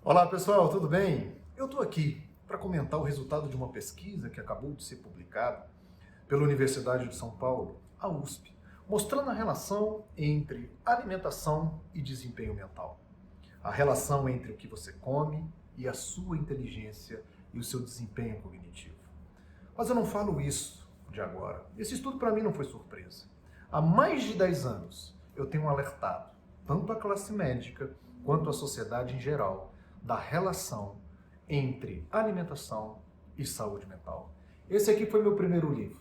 Olá pessoal, tudo bem? Eu estou aqui para comentar o resultado de uma pesquisa que acabou de ser publicada pela Universidade de São Paulo, a USP, mostrando a relação entre alimentação e desempenho mental. A relação entre o que você come e a sua inteligência e o seu desempenho cognitivo. Mas eu não falo isso de agora. Esse estudo para mim não foi surpresa. Há mais de 10 anos eu tenho alertado tanto a classe médica quanto a sociedade em geral da relação entre alimentação e saúde mental. Esse aqui foi meu primeiro livro,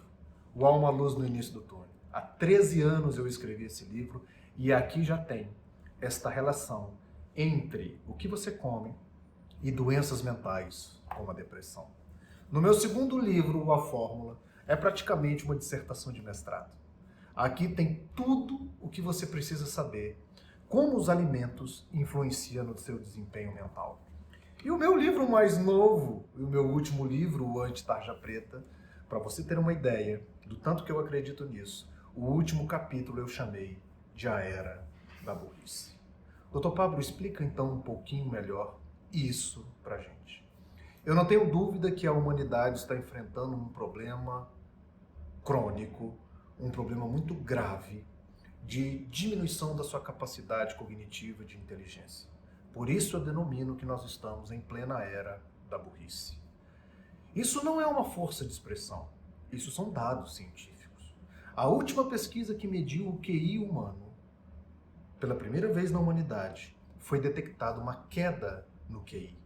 O Há uma Luz no Início do Túnel. Há 13 anos eu escrevi esse livro e aqui já tem esta relação entre o que você come e doenças mentais, como a depressão. No meu segundo livro, A Fórmula, é praticamente uma dissertação de mestrado. Aqui tem tudo o que você precisa saber, como os alimentos influenciam no seu desempenho mental. E o meu livro mais novo, o meu último livro, o Anti-Tarja Preta, para você ter uma ideia do tanto que eu acredito nisso, o último capítulo eu chamei de A Era da Burrice. Dr. Pablo, explica então um pouquinho melhor isso pra gente. Eu não tenho dúvida que a humanidade está enfrentando um problema crônico, um problema muito grave de diminuição da sua capacidade cognitiva de inteligência. Por isso eu denomino que nós estamos em plena era da burrice. Isso não é uma força de expressão, isso são dados científicos. A última pesquisa que mediu o QI humano, pela primeira vez na humanidade, foi detectada uma queda no QI.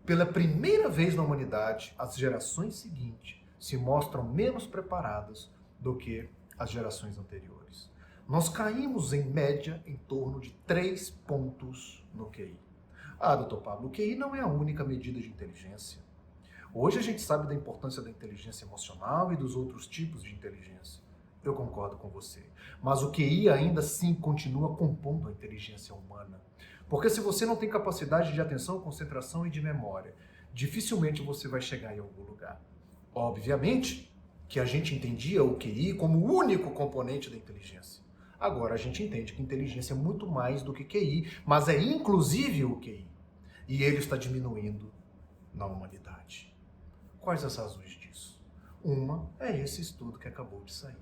Pela primeira vez na humanidade, as gerações seguintes se mostram menos preparadas do que as gerações anteriores. Nós caímos, em média, em torno de 3 pontos no QI. Ah, doutor Pablo, o QI não é a única medida de inteligência. Hoje a gente sabe da importância da inteligência emocional e dos outros tipos de inteligência. Eu concordo com você. Mas o QI ainda assim continua compondo a inteligência humana. Porque se você não tem capacidade de atenção, concentração e de memória, dificilmente você vai chegar em algum lugar. Obviamente que a gente entendia o QI como o único componente da inteligência. Agora a gente entende que inteligência é muito mais do que QI, mas é inclusive o QI. E ele está diminuindo na humanidade. Quais as razões disso? Uma é esse estudo que acabou de sair,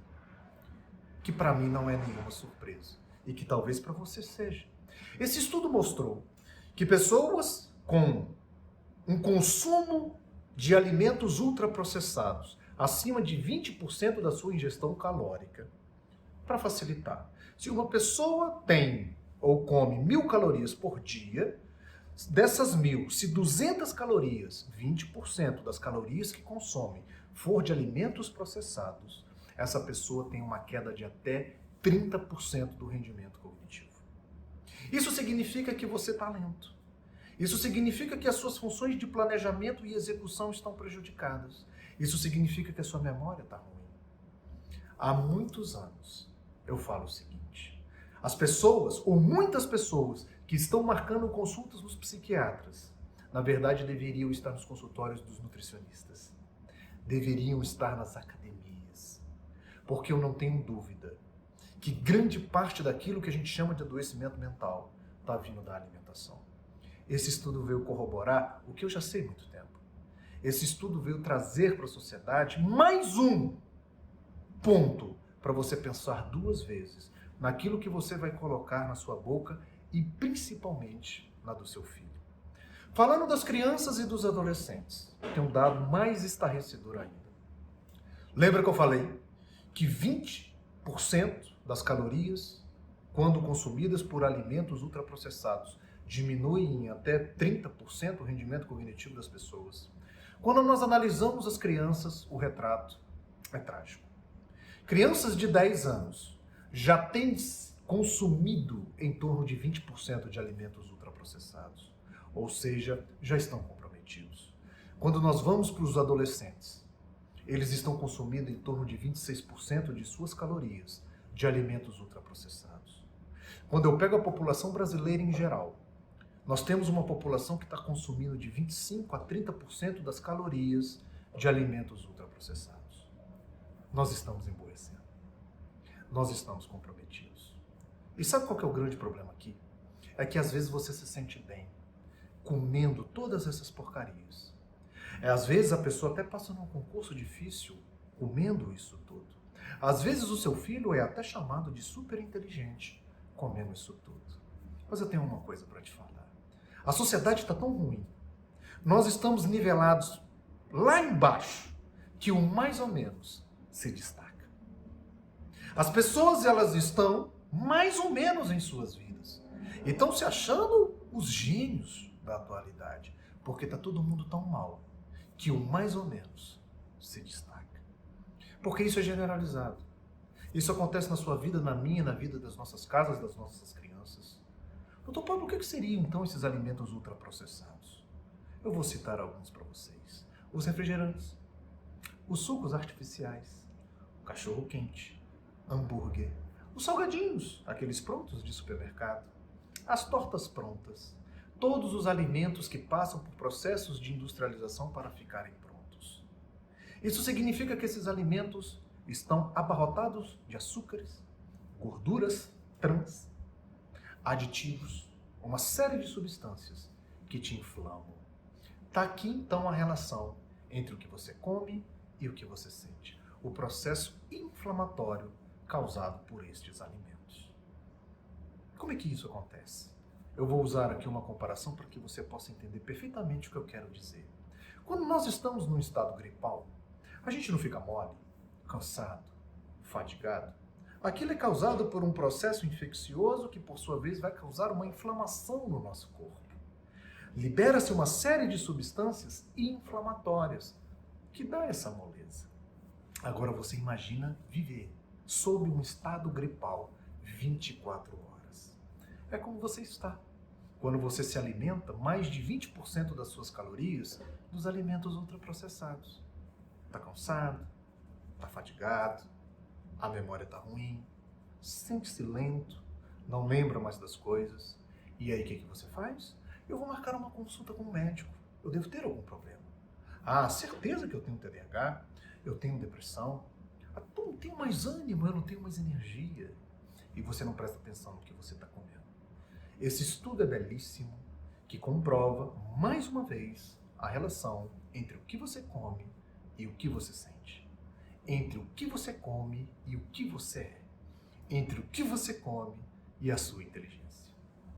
que para mim não é nenhuma surpresa e que talvez para você seja. Esse estudo mostrou que pessoas com um consumo de alimentos ultraprocessados acima de 20% da sua ingestão calórica, para facilitar, se uma pessoa tem ou come 1.000 calorias por dia, dessas 1.000, se 200 calorias, 20% das calorias que consome, for de alimentos processados, essa pessoa tem uma queda de até 30% do rendimento cognitivo. Isso significa que você está lento. Isso significa que as suas funções de planejamento e execução estão prejudicadas. Isso significa que a sua memória está ruim. Há muitos anos eu falo o seguinte: as pessoas, ou muitas pessoas, que estão marcando consultas nos psiquiatras, na verdade deveriam estar nos consultórios dos nutricionistas. Deveriam estar nas academias. Porque eu não tenho dúvida que grande parte daquilo que a gente chama de adoecimento mental está vindo da alimentação. Esse estudo veio corroborar o que eu já sei há muito tempo. Esse estudo veio trazer para a sociedade mais um ponto para você pensar 2 vezes naquilo que você vai colocar na sua boca e principalmente na do seu filho. Falando das crianças e dos adolescentes, tem um dado mais estarrecedor ainda. Lembra que eu falei que 20% das calorias, quando consumidas por alimentos ultraprocessados, diminuem em até 30% o rendimento cognitivo das pessoas? Quando nós analisamos as crianças, o retrato é trágico. Crianças de 10 anos já têm consumido em torno de 20% de alimentos ultraprocessados, ou seja, já estão comprometidos. Quando nós vamos para os adolescentes, eles estão consumindo em torno de 26% de suas calorias de alimentos ultraprocessados. Quando eu pego a população brasileira em geral, nós temos uma população que está consumindo de 25% a 30% das calorias de alimentos ultraprocessados. Nós estamos emborrecendo. Nós estamos comprometidos. E sabe qual que é o grande problema aqui? É que às vezes você se sente bem comendo todas essas porcarias. Às vezes a pessoa até passa num concurso difícil comendo isso tudo. Às vezes o seu filho é até chamado de super inteligente comendo isso tudo. Mas eu tenho uma coisa para te falar. A sociedade está tão ruim. Nós estamos nivelados lá embaixo que o mais ou menos se destaca. As pessoas, elas estão mais ou menos em suas vidas. E estão se achando os gênios da atualidade. Porque está todo mundo tão mal que o mais ou menos se destaca. Porque isso é generalizado. Isso acontece na sua vida, na minha, na vida das nossas casas, das nossas crianças. Doutor Pablo, o que seriam então esses alimentos ultraprocessados? Eu vou citar alguns para vocês. Os refrigerantes, os sucos artificiais, o cachorro-quente, hambúrguer, os salgadinhos, aqueles prontos de supermercado, as tortas prontas, todos os alimentos que passam por processos de industrialização para ficarem prontos. Isso significa que esses alimentos estão abarrotados de açúcares, gorduras trans, aditivos, uma série de substâncias que te inflamam. Está aqui então a relação entre o que você come e o que você sente. O processo inflamatório causado por estes alimentos. Como é que isso acontece? Eu vou usar aqui uma comparação para que você possa entender perfeitamente o que eu quero dizer. Quando nós estamos num estado gripal, a gente não fica mole, cansado, fadigado. Aquilo é causado por um processo infeccioso que, por sua vez, vai causar uma inflamação no nosso corpo. Libera-se uma série de substâncias inflamatórias que dá essa moleza. Agora você imagina viver sob um estado gripal 24 horas. É como você está. Quando você se alimenta, mais de 20% das suas calorias dos alimentos ultraprocessados. Está cansado, está fatigado, a memória está ruim, sente-se lento, não lembra mais das coisas. E aí o que você faz? Eu vou marcar uma consulta com um médico. Eu devo ter algum problema. Ah, certeza que eu tenho TDAH, eu tenho depressão. Eu não tenho mais ânimo, eu não tenho mais energia. E você não presta atenção no que você está comendo. Esse estudo é belíssimo, que comprova, mais uma vez, a relação entre o que você come e o que você sente. Entre o que você come e o que você é. Entre o que você come e a sua inteligência.